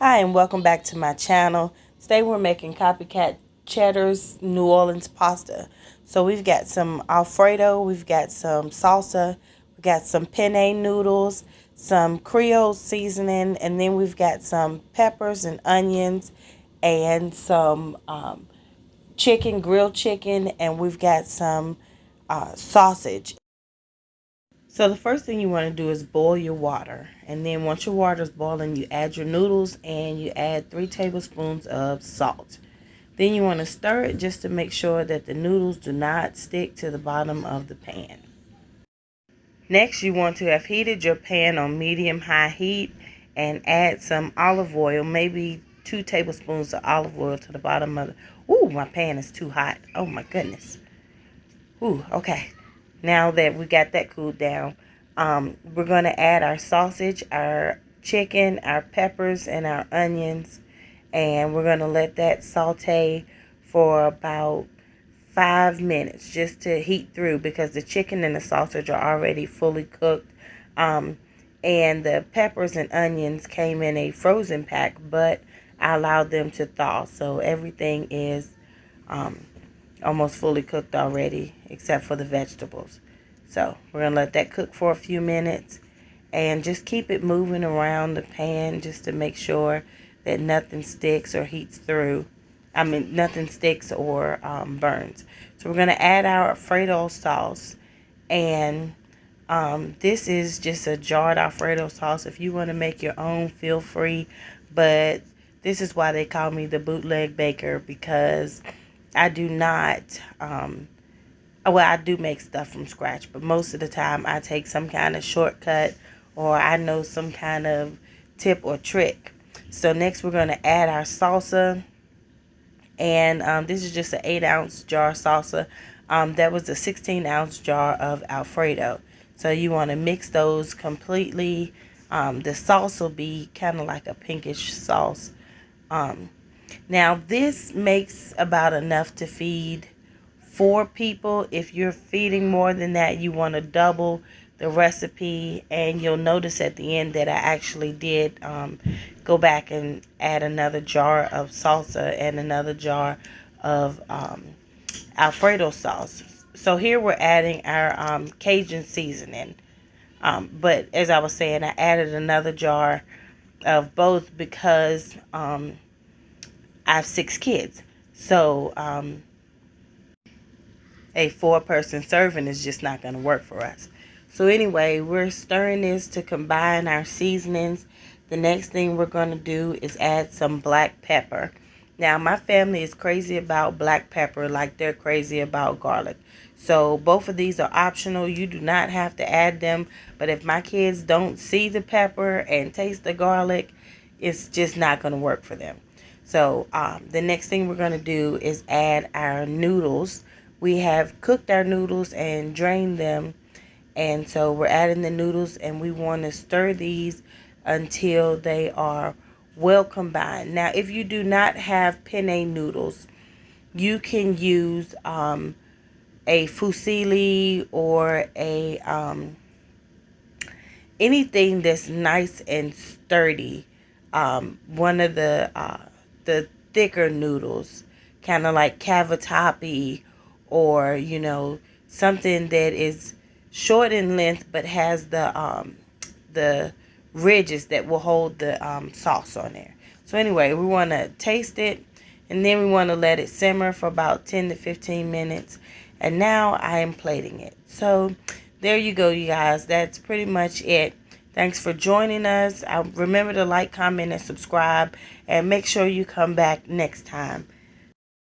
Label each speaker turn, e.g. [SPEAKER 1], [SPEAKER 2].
[SPEAKER 1] Hi and welcome back to my channel. Today we're making Copycat Cheddar's New Orleans pasta. So we've got some Alfredo, we've got some salsa, we've got some penne noodles, some Creole seasoning, and then we've got some peppers and onions and some chicken, grilled chicken, and we've got some sausage. So the first thing you want to do is boil your water. And then once your water is boiling, you add your noodles and you add 3 tablespoons of salt. Then you want to stir it just to make sure that the noodles do not stick to the bottom of the pan. Next, you want to have heated your pan on medium-high heat and add some olive oil, maybe 2 tablespoons of olive oil to the bottom of the... Ooh, my pan is too hot. Oh my goodness. Ooh, okay. Now that we got that cooled down, we're going to add our sausage, our chicken, our peppers, and our onions. And we're going to let that saute for about 5 minutes just to heat through because the chicken and the sausage are already fully cooked. And the peppers and onions came in a frozen pack, but I allowed them to thaw. So everything is almost fully cooked already except for the vegetables. So we're going to let that cook for a few minutes and just keep it moving around the pan just to make sure that nothing sticks or heats through. Nothing sticks or burns. So we're going to add our Alfredo sauce, and this is just a jarred Alfredo sauce. If you want to make your own, feel free, but this is why they call me the bootleg baker, because I do not, well, I do make stuff from scratch, but most of the time I take some kind of shortcut or I know some kind of tip or trick. So next we're going to add our salsa, and this is just an 8-ounce jar of salsa. That was a 16-ounce jar of Alfredo. So you want to mix those completely. The sauce will be kind of like a pinkish sauce. Now this makes about enough to feed 4 people. If you're feeding more than that, you want to double the recipe, and you'll notice at the end that I actually did go back and add another jar of salsa and another jar of Alfredo sauce. So here we're adding our Cajun seasoning, but as I was saying, I added another jar of both because I have 6 kids. So a 4-person serving is just not going to work for us. So anyway, we're stirring this to combine our seasonings. The next thing we're going to do is add some black pepper. Now, my family is crazy about black pepper like they're crazy about garlic. So both of these are optional. You do not have to add them. But if my kids don't see the pepper and taste the garlic, it's just not going to work for them. So the next thing we're going to do is add our noodles. We have cooked our noodles and drained them, and so we're adding the noodles, and we want to stir these until they are well combined. Now, if you do not have penne noodles, you can use a fusilli or a anything that's nice and sturdy. One of the thicker noodles, kind of like cavatappi, or something that is short in length but has the ridges that will hold the sauce on there. So anyway, we want to taste it, and then we want to let it simmer for about 10 to 15 minutes. And now I am plating it. So there you go, you guys. That's pretty much it. Thanks for joining us. Remember to like, comment, and subscribe, and make sure you come back next time.